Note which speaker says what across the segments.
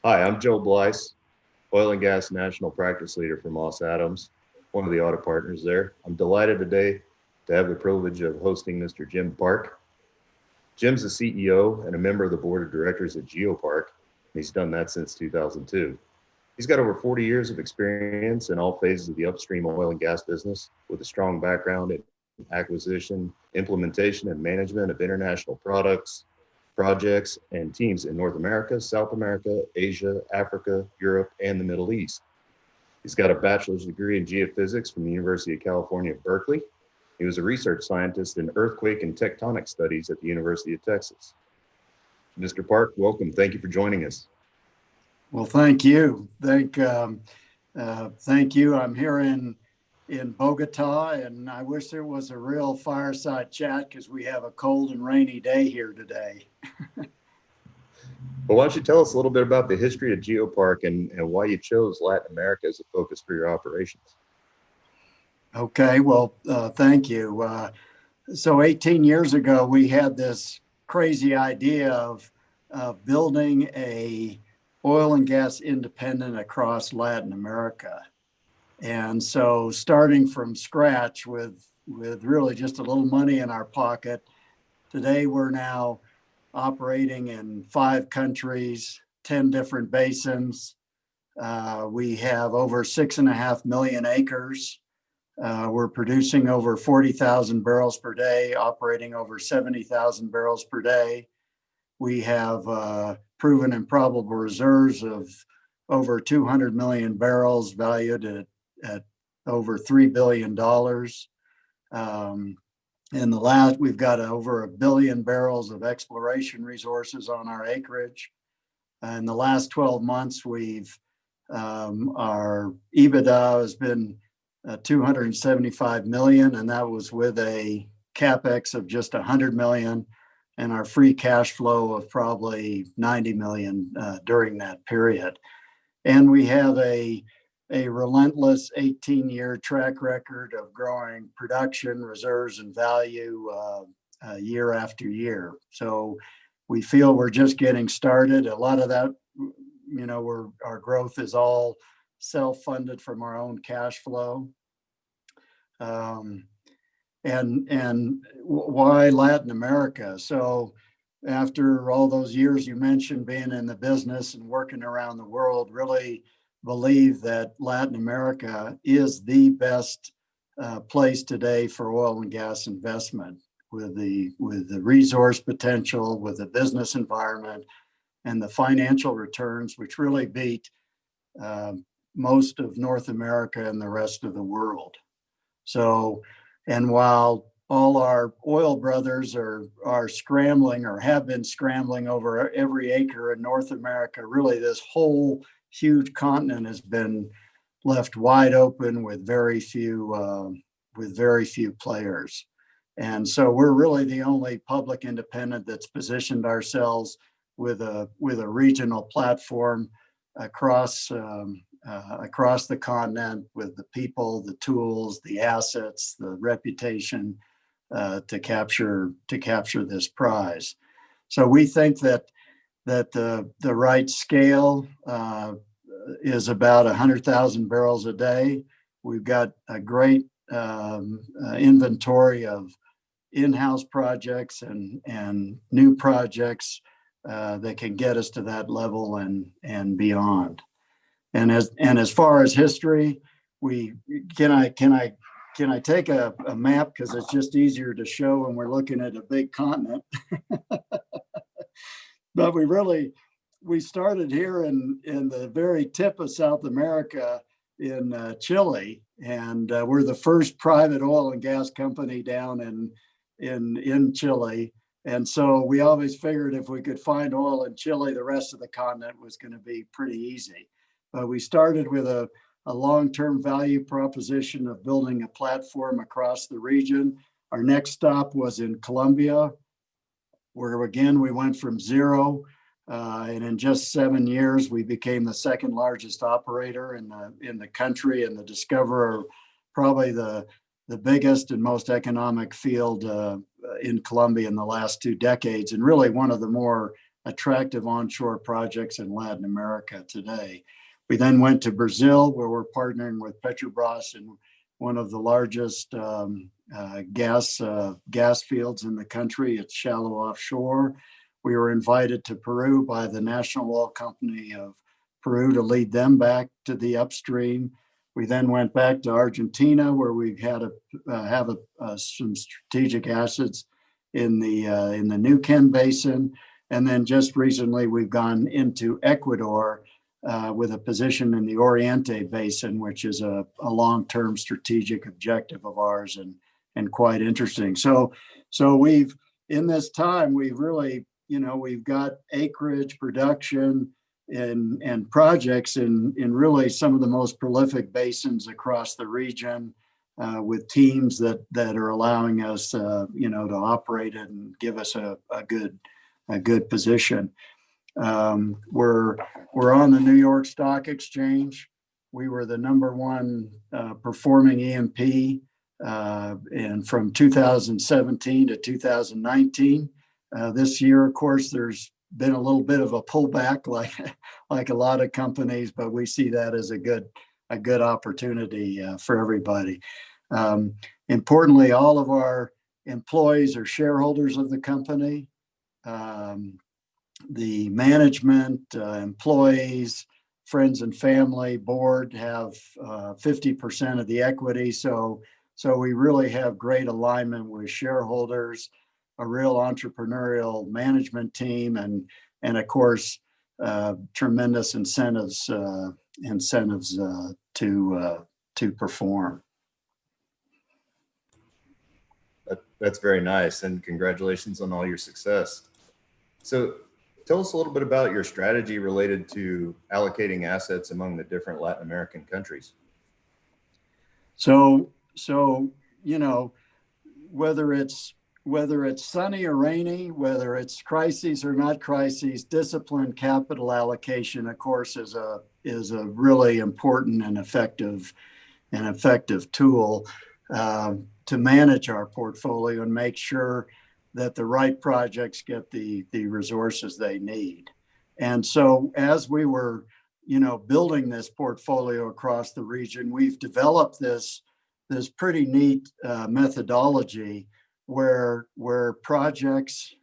Speaker 1: Hi, I'm Joe Blyce, Oil and Gas National Practice Leader for Moss Adams, one of the audit partners there. I'm delighted today to have the privilege of hosting Mr. Jim Park. Jim's the CEO and a member of the board of directors at GeoPark, and he's done that since 2002. He's got over 40 years of experience in all phases of the upstream oil and gas business with a strong background in acquisition, implementation, and management of international products, projects, and teams in North America, South America, Asia, Africa, Europe, and the Middle East. He's got a bachelor's degree in geophysics from the University of California, Berkeley. He was a research scientist in earthquake and tectonic studies at the University of Texas. Mr. Park, welcome. Thank you for joining us.
Speaker 2: Well, thank you. Thank you. I'm here in Bogota, and I wish there was a real fireside chat because we have a cold and rainy day here today.
Speaker 1: Well, why don't you tell us a little bit about the history of GeoPark and why you chose Latin America as a focus for your operations?
Speaker 2: Okay, well, thank you. So 18 years ago, we had this crazy idea of building a oil and gas independent across Latin America. And so starting from scratch with really just a little money in our pocket, today we're now operating in 5 countries, 10 different basins. We have over 6.5 million acres. We're producing over 40,000 barrels per day, operating over 70,000 barrels per day. We have proven and probable reserves of over 200 million barrels valued at over $3 billion. We've got over 1 billion barrels of exploration resources on our acreage. In the last 12 months, our EBITDA has been 275 million, and that was with a capex of just 100 million, and our free cash flow of probably 90 million during that period. And we have a relentless 18-year track record of growing production, reserves, and value year after year. So we feel we're just getting started. A lot of that, our growth is all self-funded from our own cash flow. And why Latin America? So after all those years you mentioned being in the business and working around the world, really believe that Latin America is the best place today for oil and gas investment with the resource potential, with the business environment, and the financial returns, which really beat most of North America and the rest of the world. So, and while all our oil brothers are scrambling or have been scrambling over every acre in North America, really this whole huge continent has been left wide open with very few players. And so we're really the only public independent that's positioned ourselves with a regional platform across the continent, with the people, the tools, the assets, the reputation to capture this prize. So we think that the right scale is about 100,000 barrels a day. We've got a great inventory of in-house projects and new projects that can get us to that level and beyond. And as far as history, can I take a map, because it's just easier to show when we're looking at a big continent. But we started here in the very tip of South America in Chile, and we're the first private oil and gas company down in Chile. And so we always figured if we could find oil in Chile, the rest of the continent was going to be pretty easy. But we started with a long-term value proposition of building a platform across the region. Our next stop was in Colombia, where again, we went from zero. And in just 7 years, we became the second largest operator in the country and the discoverer of probably the biggest and most economic field in Colombia in the last 2 decades, and really one of the more attractive onshore projects in Latin America today. We then went to Brazil, where we're partnering with Petrobras in one of the largest gas fields in the country. It's shallow offshore. We were invited to Peru by the National Oil Company of Peru to lead them back to the upstream. We then went back to Argentina, where we had some strategic assets in the Neuquén Basin, and then just recently we've gone into Ecuador with a position in the Oriente Basin, which is a long-term strategic objective of ours, and quite interesting. So we've in this time we've really, we've got acreage, production, and projects in really some of the most prolific basins across the region, with teams that are allowing us, to operate it and give us a good position. We're on the New York Stock Exchange. We were the number one performing E&P, and from 2017 to 2019. This year, of course, there's been a little bit of a pullback, like a lot of companies, but we see that as a good opportunity for everybody. Importantly, all of our employees are shareholders of the company. The management, employees, friends and family, board have 50% of the equity. So we really have great alignment with shareholders, a real entrepreneurial management team, and of course, tremendous incentives to perform.
Speaker 1: That's very nice, and congratulations on all your success. So tell us a little bit about your strategy related to allocating assets among the different Latin American countries.
Speaker 2: So whether it's sunny or rainy, whether it's crises or not crises, disciplined capital allocation, of course, is a really important and effective tool to manage our portfolio and make sure that the right projects get the resources they need. And so as we were, building this portfolio across the region, we've developed this pretty neat methodology where projects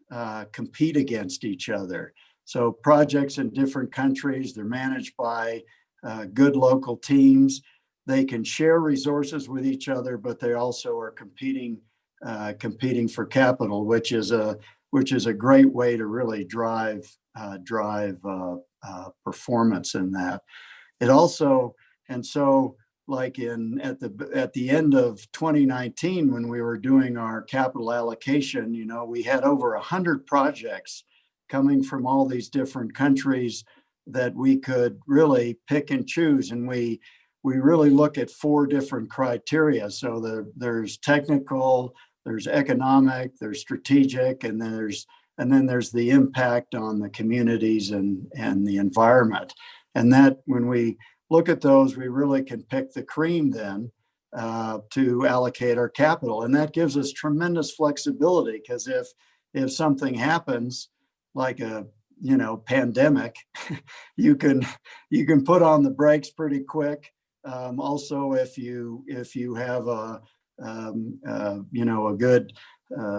Speaker 2: compete against each other. So projects in different countries, they're managed by good local teams. They can share resources with each other, but they also are competing for capital, which is a great way to really drive performance in that. It also, and so like at the end of 2019, when we were doing our capital allocation, we had over 100 projects coming from all these different countries that we could really pick and choose, and we really look at 4 different criteria. So there's technical, there's economic, there's strategic, and then there's the impact on the communities and the environment. And that when we look at those, we really can pick the cream then to allocate our capital. And that gives us tremendous flexibility, because if something happens like a pandemic, you can put on the brakes pretty quick. Also, if you have a good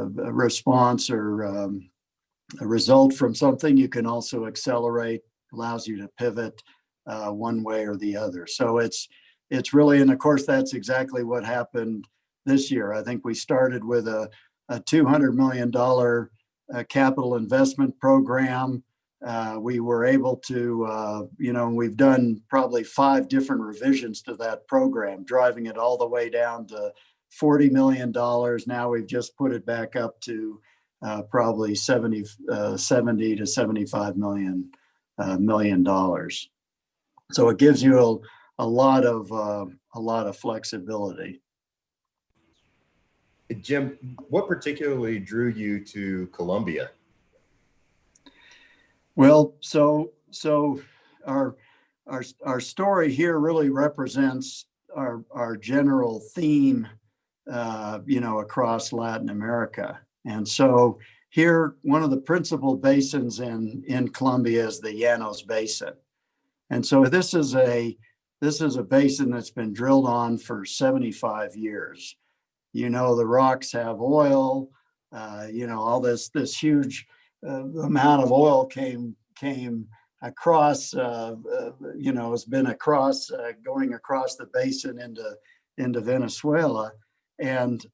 Speaker 2: response or a result from something, you can also accelerate, allows you to pivot one way or the other. So it's really, and of course, that's exactly what happened this year. I think we started with a $200 million capital investment program. We were able to, we've done probably 5 different revisions to that program, driving it all the way down to $40 million. Now we've just put it back up to probably 70 to $75 million. So it gives you a lot of flexibility.
Speaker 1: Jim, what particularly drew you to Colombia?
Speaker 2: Well, so our story here really represents our general theme, across Latin America. And so here, one of the principal basins in Colombia is the Llanos Basin. And so this is a basin that's been drilled on for 75 years. The rocks have oil, all this huge amount of oil came across, has been across, going across the basin into Venezuela. And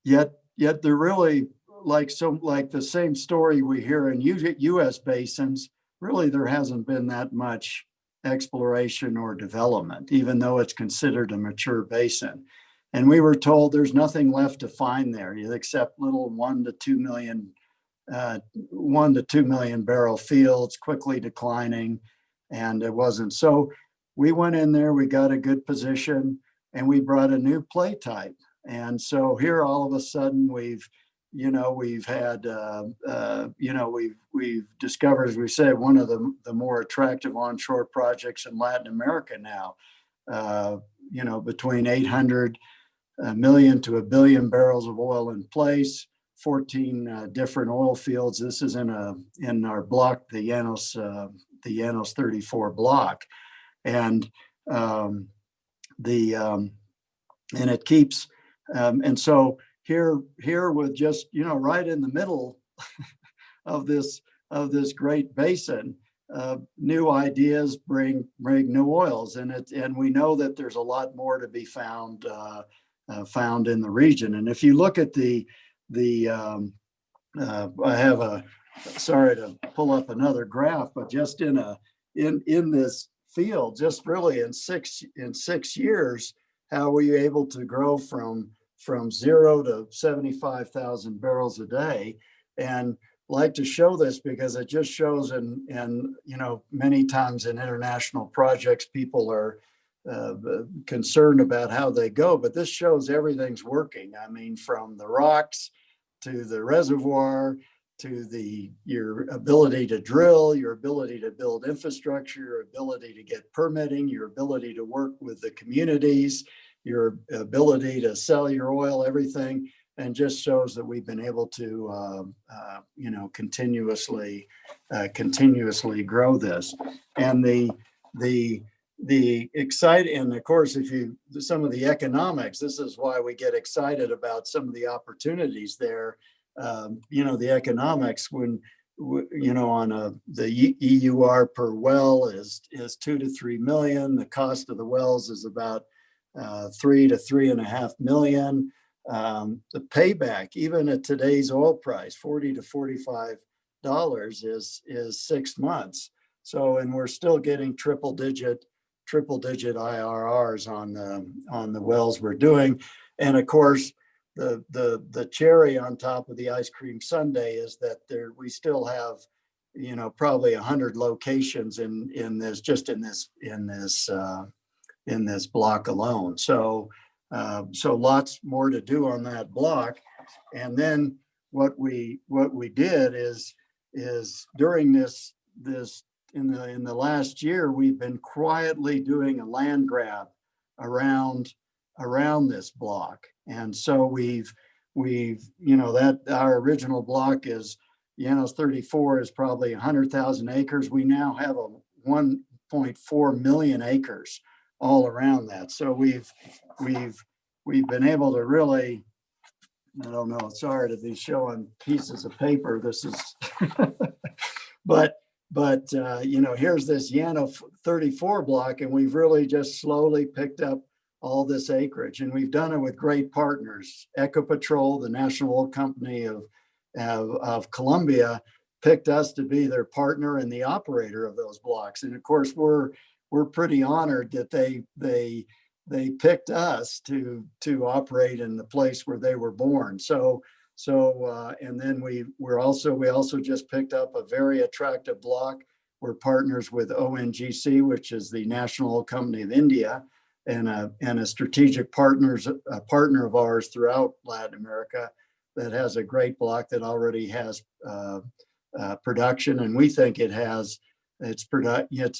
Speaker 2: yet they're really like the same story we hear in U.S. basins. Really, there hasn't been that much exploration or development, even though it's considered a mature basin. And we were told there's nothing left to find there except little 1 to 2 million barrel fields, quickly declining, and it wasn't. So we went in there, we got a good position, and we brought a new play type. And so here, all of a sudden, we've had, we've discovered, as we said, one of the more attractive onshore projects in Latin America now. Between 800 million to 1 billion barrels of oil in place, 14 different oil fields. This is in our block, the Llanos 34 block, and it keeps, and so here with just right in the middle of this great basin, new ideas bring new oils, and we know that there's a lot more to be found in the region. And if you look at I have sorry to pull up another graph, but just in this field, just really in six years, how were you able to grow from 0 to 75,000 barrels a day? And like to show this because it just shows, and many times in international projects, people are concerned about how they go, but this shows everything's working. I mean, from the rocks to the reservoir to your ability to drill, your ability to build infrastructure, your ability to get permitting, your ability to work with the communities, your ability to sell your oil, everything, and just shows that we've been able to continuously grow this. And the exciting, and of course, some of the economics, this is why we get excited about some of the opportunities there. The economics, when on the EUR per well is 2 to 3 million. The cost of the wells is about 3 to 3.5 million. The payback, even at today's oil price, $40 to $45 is 6 months. So, and we're still getting triple digit IRRs on the wells we're doing. And of course, the cherry on top of the ice cream sundae is that we still have probably 100 locations in this block alone. So lots more to do on that block. And then what we did is during this in the last year, we've been quietly doing a land grab around this block. And so we've that our original block is Llanos 34 is probably 100,000 acres. We now have a 1.4 million acres all around that. So we've been able to really, I don't know, sorry to be showing pieces of paper. This is, but here's this Llanos 34 block, and we've really just slowly picked up all this acreage, and we've done it with great partners. Ecopetrol, the national oil company of Colombia, picked us to be their partner and the operator of those blocks. And of course, we're pretty honored that they picked us to operate in the place where they were born. And then we also just picked up a very attractive block. We're partners with ONGC, which is the national oil company of India, and a strategic partner of ours throughout Latin America that has a great block that already has production, and we think its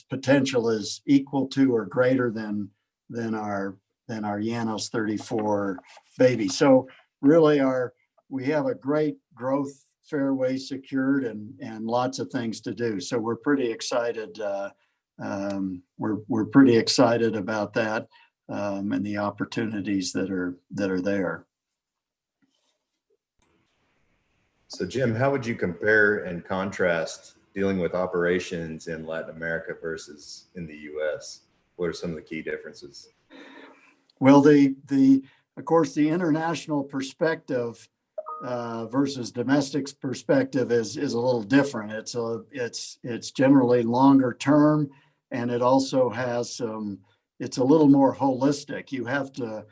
Speaker 2: potential is equal to or greater than our Llanos 34 baby. So really we have a great growth fairway secured, and lots of things to do. So we're pretty excited. We're pretty excited about that, and the opportunities that are there.
Speaker 1: So Jim, how would you compare and contrast dealing with operations in Latin America versus in the US? What are some of the key differences?
Speaker 2: Well, of course, the international perspective versus domestic perspective is a little different. It's generally longer term, and it also has it's a little more holistic. You have to,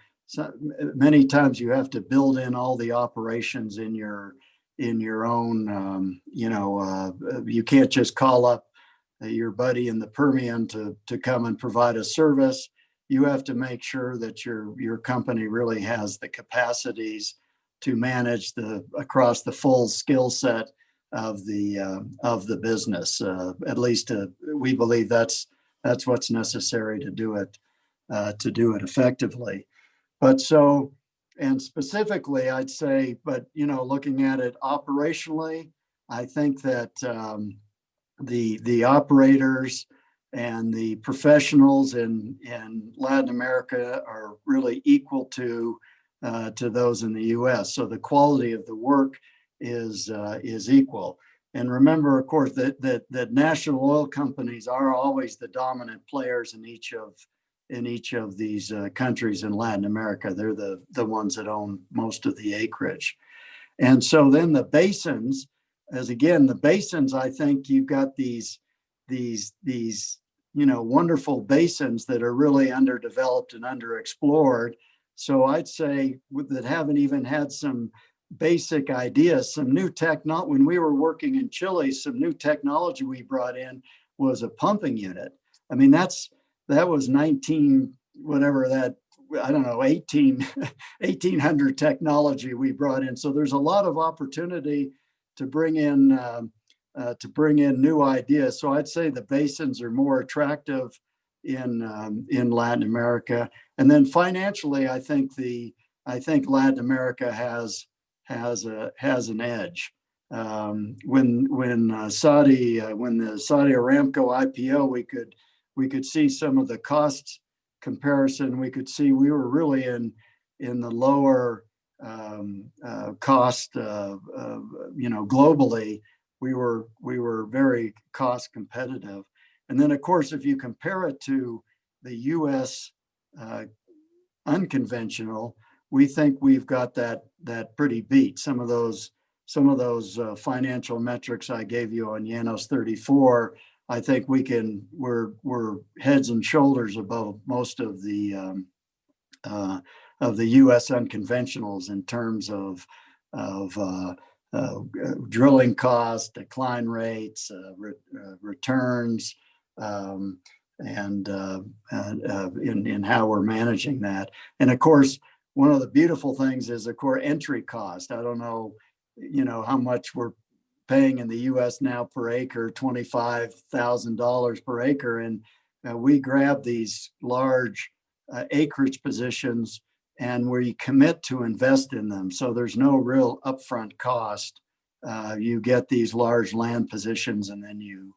Speaker 2: many times you have to build in all the operations in your own. You can't just call up your buddy in the Permian to come and provide a service. You have to make sure that your company really has the capacities to manage across the full skill set of the business. At least we believe that's what's necessary to do it effectively. But so, and specifically, I'd say, but looking at it operationally, I think that the operators and the professionals in Latin America are really equal to those in the U.S. So the quality of the work is equal. And remember, of course, that national oil companies are always the dominant players in each of these countries in Latin America. They're the ones that own most of the acreage. And so then the basins, I think you've got these wonderful basins that are really underdeveloped and underexplored. So I'd say that haven't even had some basic ideas, some new technology. When we were working in Chile, some new technology we brought in was a pumping unit. I mean, that was 1800 technology we brought in. So there's a lot of opportunity to bring in new ideas. So I'd say the basins are more attractive in Latin America. And then financially, I think Latin America has an edge. When the Saudi Aramco IPO, we could see some of the cost comparison. We could see we were really in the lower cost. Globally, we were very cost competitive. And then, of course, if you compare it to the U.S. Unconventional, we think we've got that pretty beat. Some of those financial metrics I gave you on Llanos 34, I think we're heads and shoulders above most of the U.S. unconventionals in terms of drilling costs, decline rates, returns, and in how we're managing that. And of course, one of the beautiful things is, of course, entry cost. I don't know, how much we're paying in the U.S. now per acre, $25,000 per acre, and we grab these large acreage positions and we commit to invest in them. So there's no real upfront cost. You get these large land positions, and then you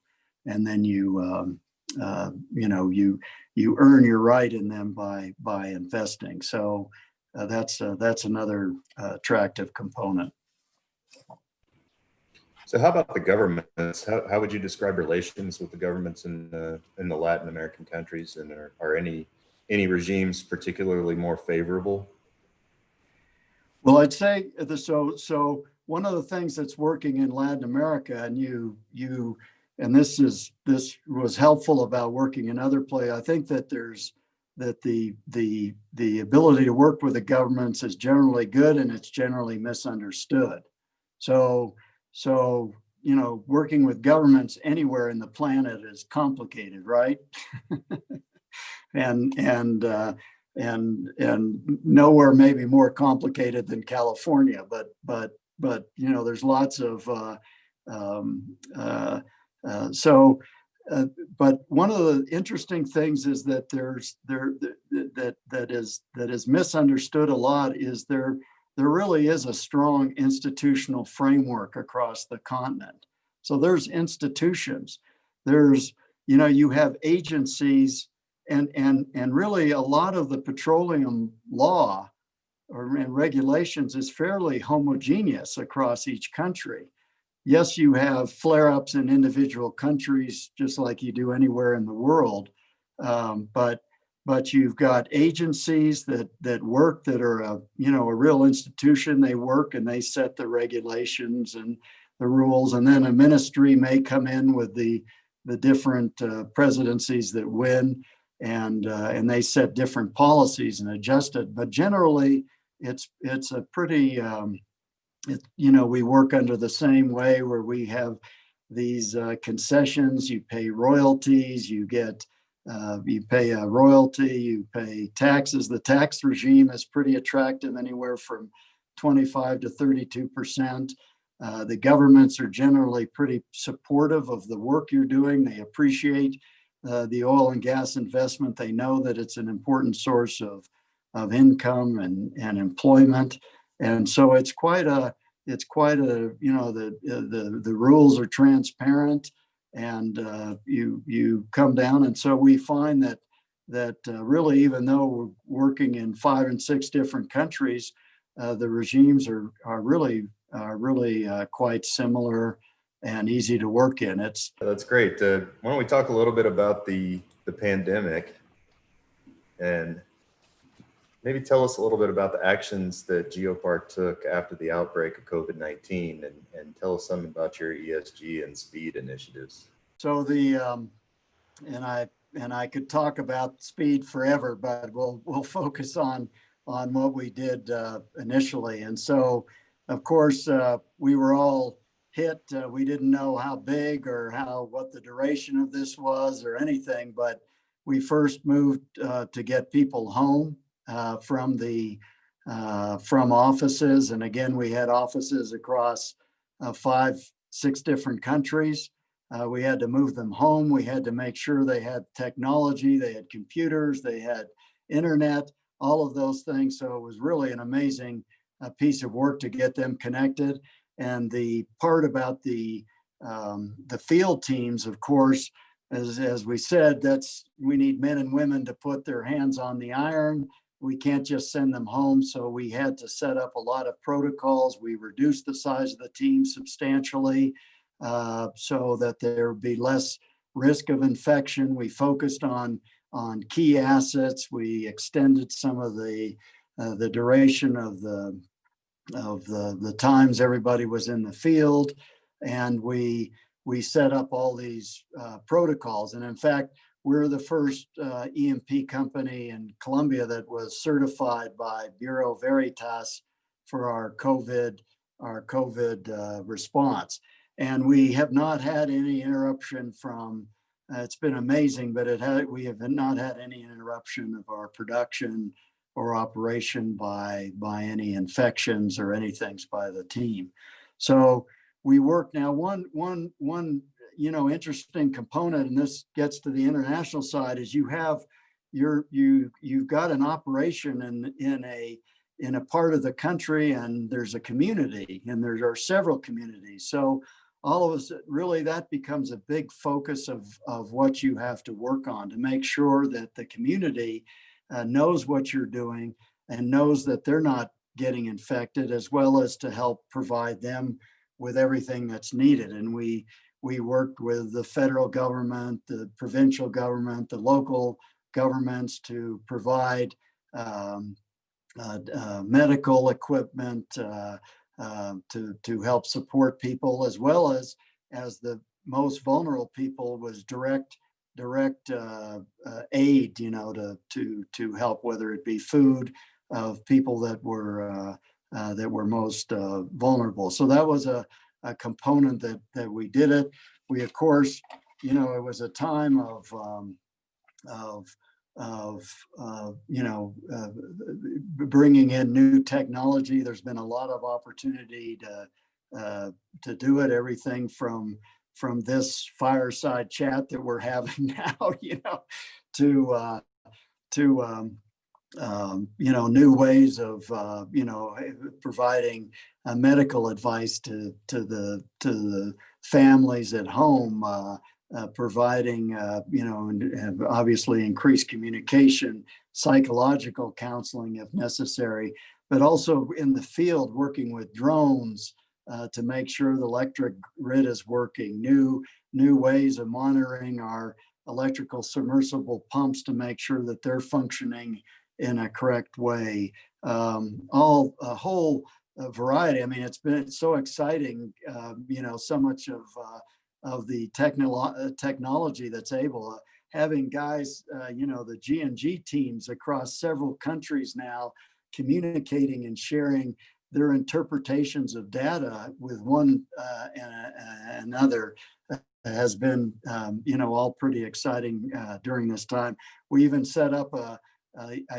Speaker 2: earn your right in them by investing. So that's another attractive component.
Speaker 1: So how about the governments? How would you describe relations with the governments in the Latin American countries, and are any regimes particularly more favorable?
Speaker 2: Well, I'd say so one of the things that's working in Latin America, and this was helpful about working in other places. I think that the ability to work with the governments is generally good, and it's generally misunderstood. So working with governments anywhere in the planet is complicated, right? and nowhere maybe more complicated than California, but there's lots of but one of the interesting things is that that is misunderstood a lot is there really is a strong institutional framework across the continent. So there's institutions, there's, you have agencies, and really a lot of the petroleum law and regulations is fairly homogeneous across each country. Yes, you have flare-ups in individual countries, just like you do anywhere in the world, but you've got agencies that work, that are a real institution. They work and they set the regulations and the rules, and then a ministry may come in with the different presidencies that win, and they set different policies and adjust it. But generally, it's a pretty we work under the same way, where we have these concessions. You pay royalties, you pay a royalty, you pay taxes. The tax regime is pretty attractive, anywhere from 25 to 32%. The governments are generally pretty supportive of the work you're doing. They appreciate the oil and gas investment. They know that it's an important source of income and employment. And so it's quite a the rules are transparent, and you come down. And so we find that really, even though we're working in 5 and 6 different countries, the regimes are really quite similar and easy to work in.
Speaker 1: That's great. Why don't we talk a little bit about the pandemic, and maybe tell us a little bit about the actions that GeoPark took after the outbreak of COVID-19, and tell us something about your ESG and speed initiatives.
Speaker 2: So and I could talk about speed forever, but we'll focus on what we did initially. And so, of course, we were all hit. We didn't know how big or what the duration of this was or anything, but we first moved to get people home from offices. And again, we had offices across 5, 6 different countries. We had to move them home. We had to make sure they had technology, they had computers, they had internet, all of those things. So it was really an amazing piece of work to get them connected. And the part about the field teams, of course, as we said, we need men and women to put their hands on the iron. We can't just send them home. So we had to set up a lot of protocols. We reduced the size of the team substantially so that there would be less risk of infection. We focused on key assets. We extended some of the duration of the times everybody was in the field, and we set up all these protocols. And in fact, we're the first E&P company in Colombia that was certified by Bureau Veritas for our COVID response. And we have not had any interruption from. It's been amazing, but we have not had any interruption of our production or operation by any infections or anything by the team. So we work now. One interesting component, and this gets to the international side, is you've got an operation in a part of the country, and there's a community, and there are several communities. So all of us, really, that becomes a big focus of what you have to work on, to make sure that the community knows what you're doing and knows that they're not getting infected, as well as to help provide them with everything that's needed. And we worked with the federal government, the provincial government, the local governments to provide medical equipment to help support people, as well as the most vulnerable people, was direct aid, to help, whether it be food of people that were most vulnerable. So that was a component that we did it. We, of course, it was a time of bringing in new technology. There's been a lot of opportunity to do it. Everything from this fireside chat that we're having now, to new ways of, providing medical advice to the families at home, providing, and obviously increased communication, psychological counseling if necessary, but also in the field working with drones to make sure the electric grid is working, new ways of monitoring our electrical submersible pumps to make sure that they're functioning in a correct way. All a whole variety. I mean, it's been so exciting. So much of the technology that's able having guys, the G&G teams across several countries now communicating and sharing their interpretations of data with one and another has been, all pretty exciting during this time. We even set up a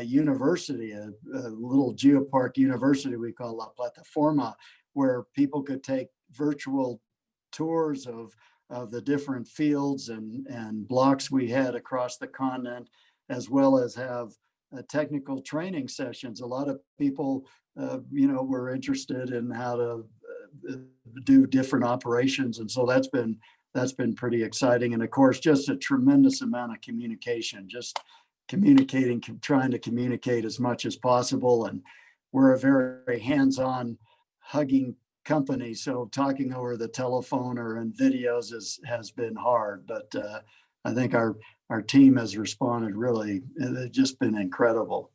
Speaker 2: university, a little GeoPark university we call La Plataforma, where people could take virtual tours of the different fields and blocks we had across the continent, as well as have technical training sessions. A lot of people, were interested in how to do different operations, and so that's been pretty exciting. And of course, just a tremendous amount of communication, just communicating, trying to communicate as much as possible. And we're a very hands-on, hugging company, so talking over the telephone or in videos has been hard. But I think our team has responded really. It's just been incredible.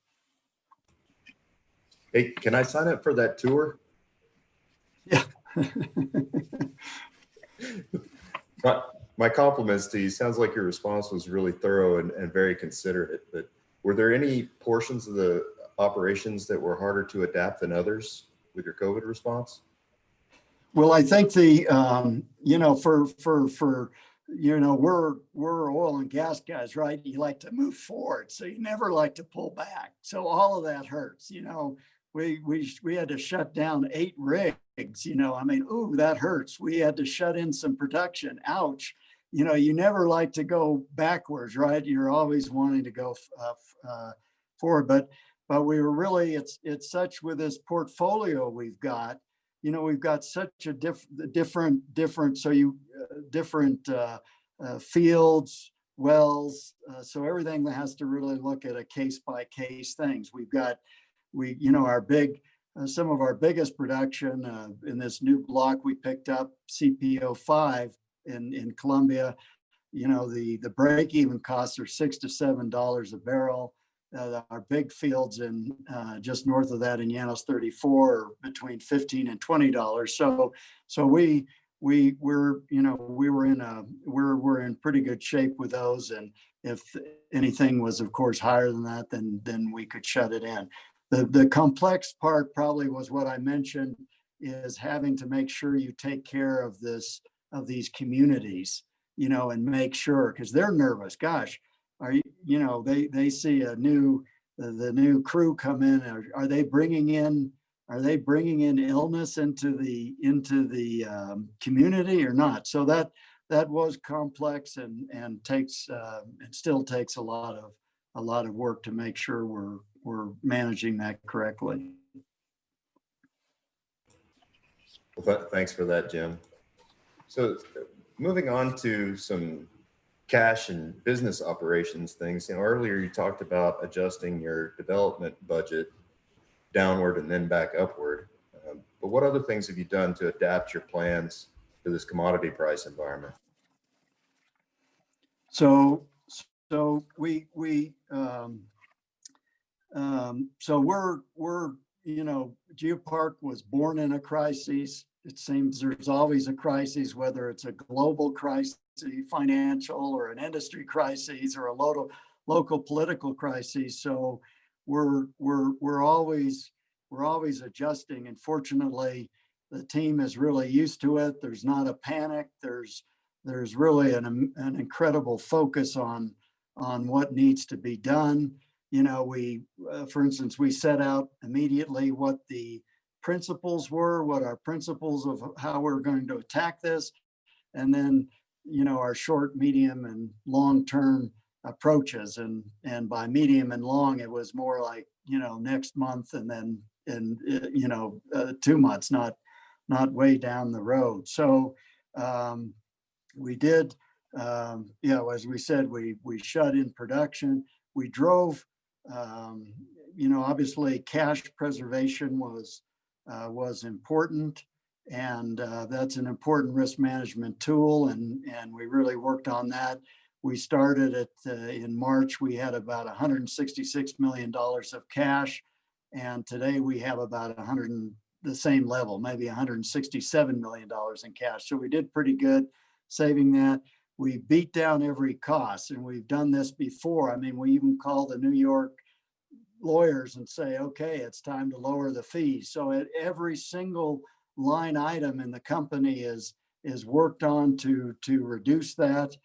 Speaker 1: Hey, can I sign up for that tour?
Speaker 2: Yeah.
Speaker 1: My compliments to you. Sounds like your response was really thorough and very considerate. But were there any portions of the operations that were harder to adapt than others with your COVID response?
Speaker 2: Well, I think the we're oil and gas guys, right? You like to move forward, so you never like to pull back. So all of that hurts. We had to shut down 8 rigs. I mean, ooh, that hurts. We had to shut in some production. Ouch. You never like to go backwards, right? You're always wanting to go forward. But we were really, it's such with this portfolio we've got. We've got such a different fields, wells. So everything has to really look at a case by case things. Some of our biggest production in this new block we picked up, CPO5 in Colombia. The break even costs are $6 to $7 a barrel. Our big fields in just north of that in Llanos 34 are between $15 and $20. So we're in pretty good shape with those. And if anything was, of course, higher than that, then we could shut it in. The complex part probably was what I mentioned, is having to make sure you take care of these communities, and make sure, because they're nervous. Gosh, they see the new crew come in. Are they bringing in illness into the community or not? So that was complex and takes it still takes a lot of work to make sure we're managing that correctly.
Speaker 1: Well, thanks for that, Jim. So moving on to some cash and business operations things. Earlier you talked about adjusting your development budget downward and then back upward. But what other things have you done to adapt your plans to this commodity price environment?
Speaker 2: So we're GeoPark was born in a crisis. It seems there's always a crisis, whether it's a global crisis, financial, or an industry crisis, or a local political crisis. So we're always adjusting, and fortunately, the team is really used to it. There's not a panic. There's really an incredible focus on what needs to be done. For instance, we set out immediately what the principles were, what our principles of how we're going to attack this, and then, our short, medium, and long-term approaches, and by medium and long, it was more like, next month, and then, 2 months, not way down the road. So we did, as we said, we shut in production. We drove, obviously cash preservation was important, and that's an important risk management tool, and we really worked on that. We started it in March. We had about $166 million of cash, and today we have about the same level, maybe $167 million in cash. So we did pretty good saving that. We beat down every cost, and we've done this before. I mean, we even call the New York lawyers and say, okay, it's time to lower the fees. So at every single line item in the company is worked on to reduce that.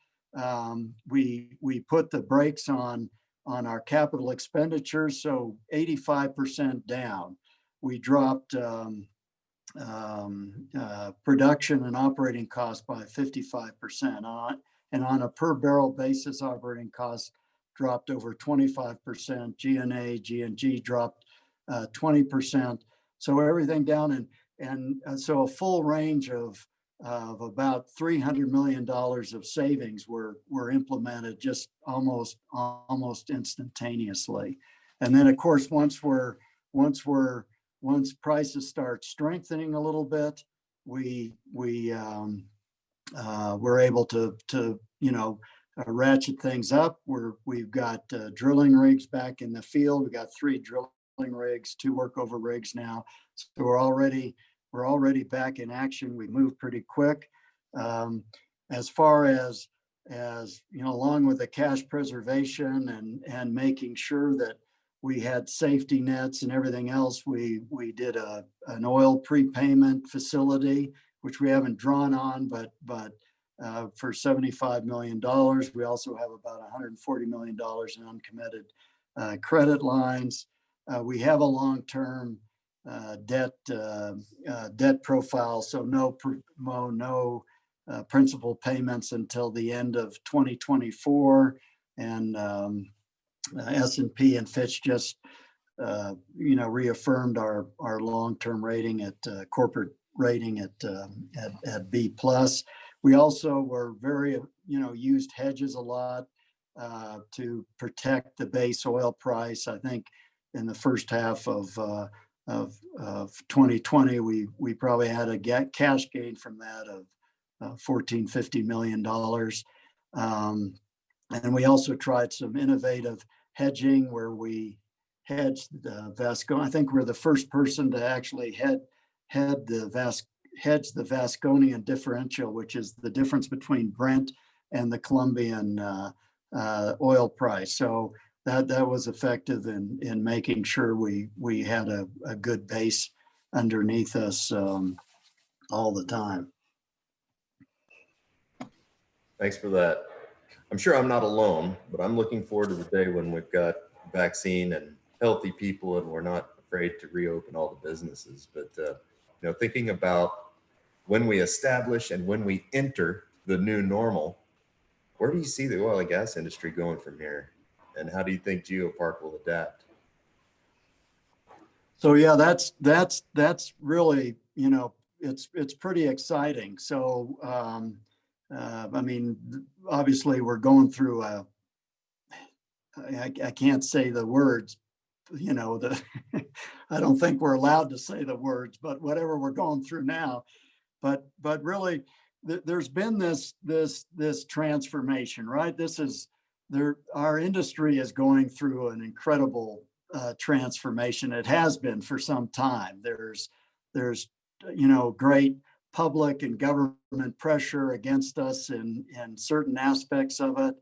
Speaker 2: We put the brakes on our capital expenditures, so 85% down. We dropped production and operating costs by 55%. And on a per barrel basis, operating costs dropped over 25%. G&G dropped 20%. So everything down, and so a full range of about $300 million of savings were implemented just almost instantaneously. And then, of course, once prices start strengthening a little bit, we we're able to ratchet things up. We've got drilling rigs back in the field. We got 3 drilling rigs, 2 workover rigs now. So we're already back in action. We move pretty quick. As far as along with the cash preservation and making sure that we had safety nets and everything else, we did an oil prepayment facility, which we haven't drawn on, but for $75 million. We also have about $140 million in uncommitted credit lines. We have a long-term debt profile, so no principal payments until the end of 2024, and S&P and Fitch just reaffirmed our long-term rating at corporate rating at B+. We also were very used hedges a lot to protect the base oil price. I think in the first half of 2020, we probably had a cash gain from that of $14-15 million. And we also tried some innovative hedging where we hedged the Vasco. I think we're the first person to actually hedge the Vasconian differential, which is the difference between Brent and the Colombian oil price. So that was effective in making sure we had a good base underneath us all the time.
Speaker 1: Thanks for that. I'm sure I'm not alone, but I'm looking forward to the day when we've got vaccine and healthy people and we're not afraid to reopen all the businesses. But thinking about when we establish and when we enter the new normal, where do you see the oil and gas industry going from here? And how do you think GeoPark will adapt?
Speaker 2: So yeah, that's really, it's pretty exciting. So I mean, obviously we're going through I can't say the words, I don't think we're allowed to say the words, but whatever we're going through now. But really, there's been this transformation, right? Our industry is going through an incredible transformation. It has been for some time. There's great public and government pressure against us in certain aspects of it.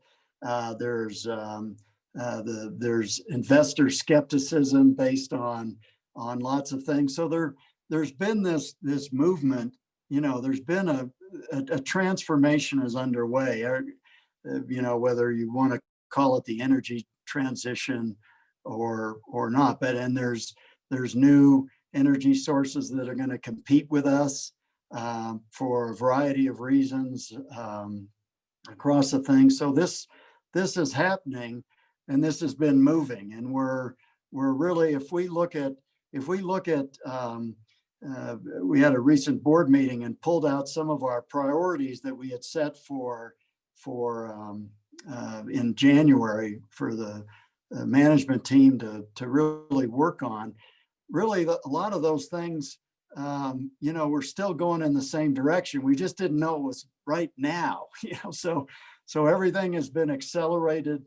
Speaker 2: There's investor skepticism based on lots of things. So there's been this movement. There's been a transformation is underway. Whether you want to call it the energy transition or not, but there's new energy sources that are going to compete with us for a variety of reasons across the thing. So this this is happening, and this has been moving, and we're really, if we look at we had a recent board meeting and pulled out some of our priorities that we had set for in January for the management team to really work on. Really, a lot of those things, we're still going in the same direction. We just didn't know it was right now, so everything has been accelerated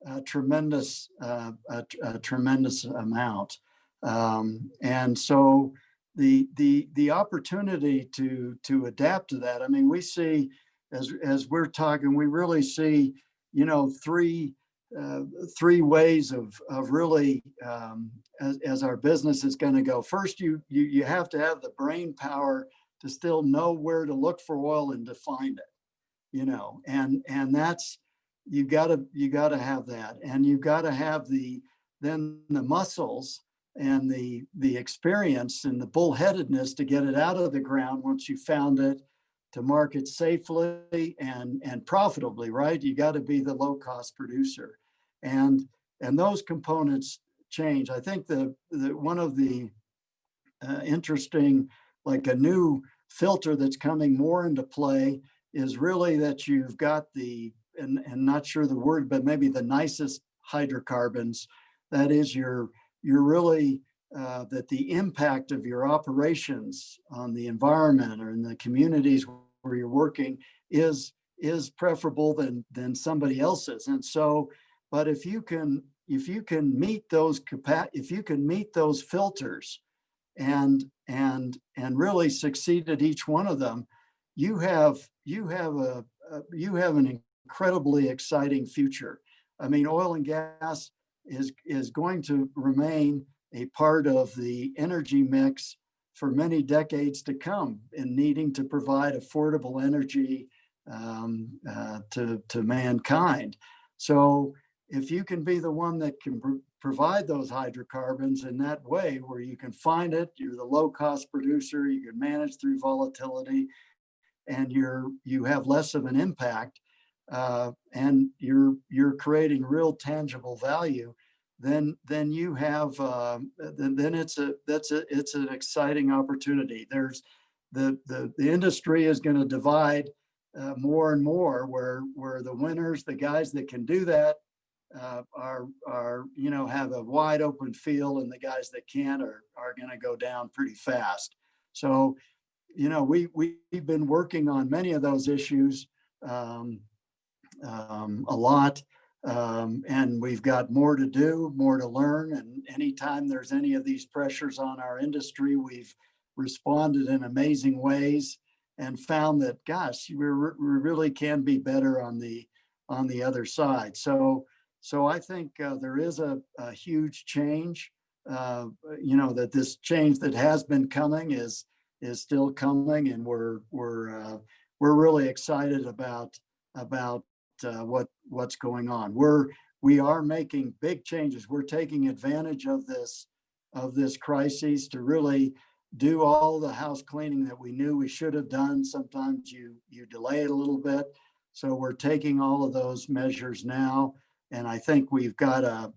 Speaker 2: a tremendous amount. And so the opportunity to adapt to that, I mean, we see, as we're talking, we really see, three ways of really, as our business is going to go. First, you have to have the brain power to still know where to look for oil and to find it, and that's, you gotta have that, and you've got to have the muscles and the experience and the bullheadedness to get it out of the ground once you found it, to market safely and profitably, right? You got to be the low cost producer, and those components change. I think the one of the interesting, like a new filter that's coming more into play is really that you've got and not sure the word, but maybe the nicest hydrocarbons. That is, you're really, that the impact of your operations on the environment or in the communities where you're working is preferable than somebody else's. And so, but if you can meet those filters and really succeed at each one of them, you have an incredibly exciting future. I mean, oil and gas is going to remain a part of the energy mix for many decades to come, in needing to provide affordable energy to mankind. So if you can be the one that can provide those hydrocarbons in that way, where you can find it, you're the low cost producer, you can manage through volatility, and you have less of an impact, and you're creating real tangible value, then you have then it's an exciting opportunity. There's the industry is going to divide more and more, where the winners, the guys that can do that, are have a wide open field, and the guys that can't are going to go down pretty fast. So we've been working on many of those issues a lot, and we've got more to do, more to learn. And anytime there's any of these pressures on our industry, we've responded in amazing ways and found that, gosh, we really can be better on the other side. So I think there is a huge change. That this change that has been coming is still coming, and we're really excited about what's going on. We are making big changes. We're taking advantage of this crisis to really do all the house cleaning that we knew we should have done. Sometimes you delay it a little bit. So we're taking all of those measures now. And I think we've even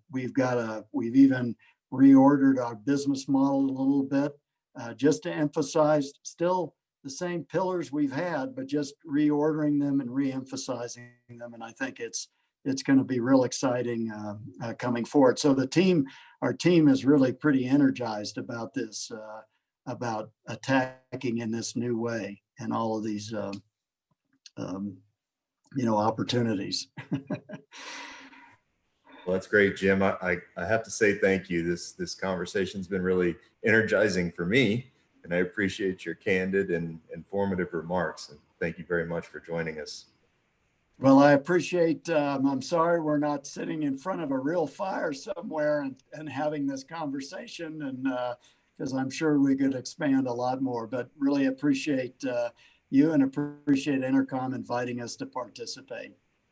Speaker 2: reordered our business model a little bit, just to emphasize still the same pillars we've had, but just reordering them and re-emphasizing them. And I think it's going to be real exciting coming forward. So our team is really pretty energized about this, about attacking in this new way and all of these, opportunities.
Speaker 1: Well, that's great, Jim. I have to say thank you. This conversation's been really energizing for me, and I appreciate your candid and informative remarks. And thank you very much for joining us.
Speaker 2: Well, I appreciate, I'm sorry we're not sitting in front of a real fire somewhere and having this conversation, and because I'm sure we could expand a lot more, but really appreciate you and appreciate Intercom inviting us to participate.